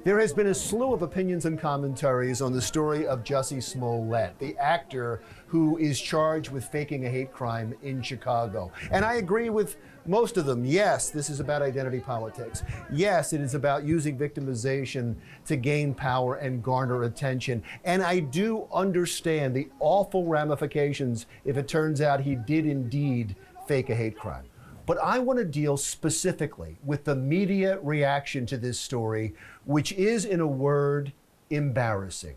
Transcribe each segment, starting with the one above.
There has been a slew of opinions and commentaries on the story of Jussie Smollett, the actor who is charged with faking a hate crime in Chicago. And I agree with most of them. Yes, this is about identity politics. Yes, it is about using victimization to gain power and garner attention. And I do understand the awful ramifications if it turns out he did indeed fake a hate crime. But I want to deal specifically with the media reaction to this story, which is, in a word, embarrassing.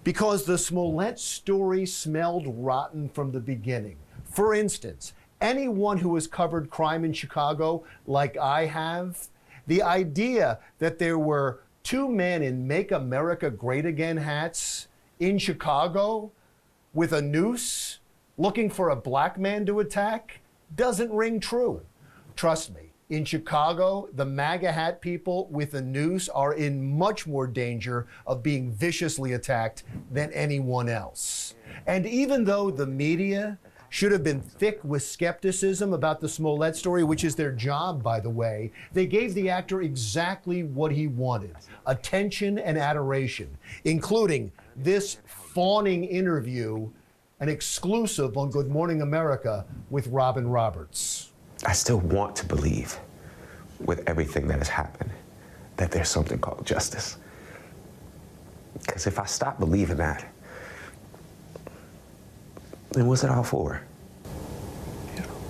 Because the Smollett story smelled rotten from the beginning. For instance, anyone who has covered crime in Chicago, like I have, the idea that there were two men in Make America Great Again hats in Chicago with a noose looking for a black man to attack doesn't ring true. Trust me, in Chicago, the MAGA hat people with a noose are in much more danger of being viciously attacked than anyone else. And even though the media should have been thick with skepticism about the Smollett story, which is their job, by the way, they gave the actor exactly what he wanted: attention and adoration, including this fawning interview, an exclusive on Good Morning America with Robin Roberts. I still want to believe, with everything that has happened, that there's something called justice. Because if I stop believing that, then what's it all for?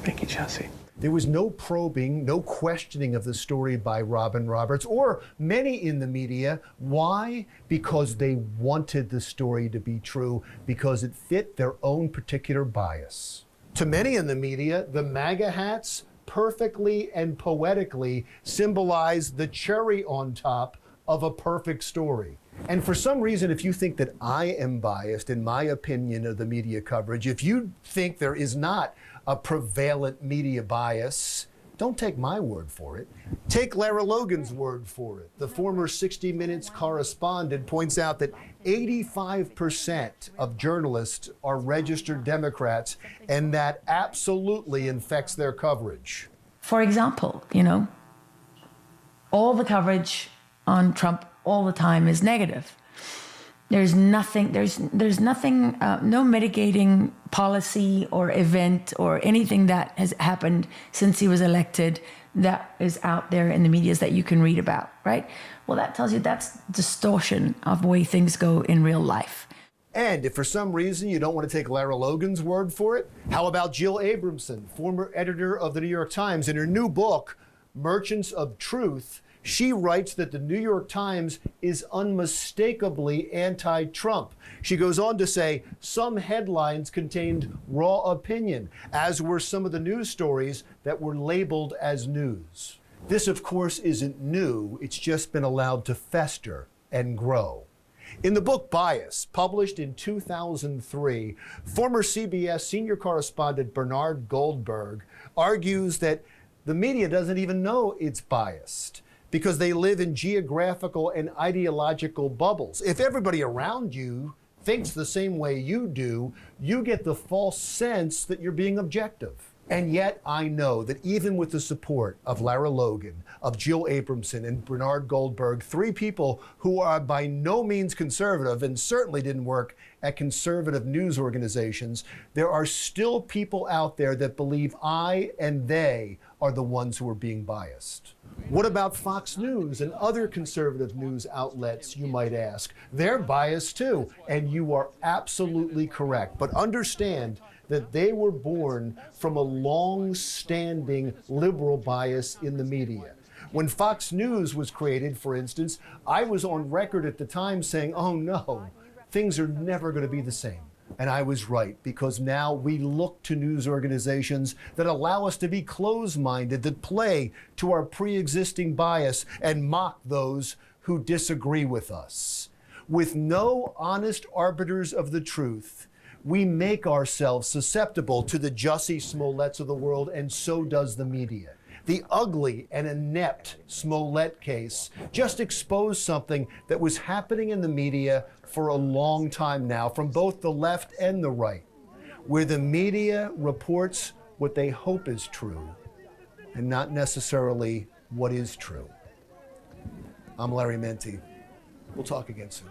Thank you, Jussie. There was no probing, no questioning of the story by Robin Roberts or many in the media. Why? Because they wanted the story to be true, because it fit their own particular bias. To many in the media, the MAGA hats perfectly and poetically symbolize the cherry on top of a perfect story. And for some reason, if you think that I am biased in my opinion of the media coverage, if you think there is not a prevalent media bias, don't take my word for it. Take Lara Logan's word for it. The former 60 Minutes correspondent points out that 85% of journalists are registered Democrats, and that absolutely infects their coverage. For example, all the coverage on Trump all the time is negative. There's nothing, no mitigating policy or event or anything that has happened since he was elected that is out there in the media that you can read about, right? Well, that tells you that's distortion of the way things go in real life. And if for some reason you don't want to take Lara Logan's word for it, how about Jill Abramson, former editor of the New York Times? In her new book, Merchants of Truth, she writes that the New York Times is unmistakably anti-Trump. She goes on to say some headlines contained raw opinion, as were some of the news stories that were labeled as news. This, of course, isn't new. It's just been allowed to fester and grow. In the book Bias, published in 2003, former CBS senior correspondent Bernard Goldberg argues that the media doesn't even know it's biased, because they live in geographical and ideological bubbles. If everybody around you thinks the same way you do, you get the false sense that you're being objective. And yet I know that even with the support of Lara Logan, of Jill Abramson, and Bernard Goldberg, three people who are by no means conservative and certainly didn't work at conservative news organizations, there are still people out there that believe I and they are the ones who are being biased. What about Fox News and other conservative news outlets, you might ask? They're biased too, and you are absolutely correct. But understand that they were born from a long-standing liberal bias in the media. When Fox News was created, for instance, I was on record at the time saying, oh no, things are never going to be the same. And I was right, because now we look to news organizations that allow us to be closed-minded, that play to our pre-existing bias and mock those who disagree with us. With no honest arbiters of the truth, we make ourselves susceptible to the Jussie Smolletts of the world, and so does the media. The ugly and inept Smollett case just exposed something that was happening in the media for a long time now, from both the left and the right, where the media reports what they hope is true and not necessarily what is true. I'm Larry Menti. We'll talk again soon.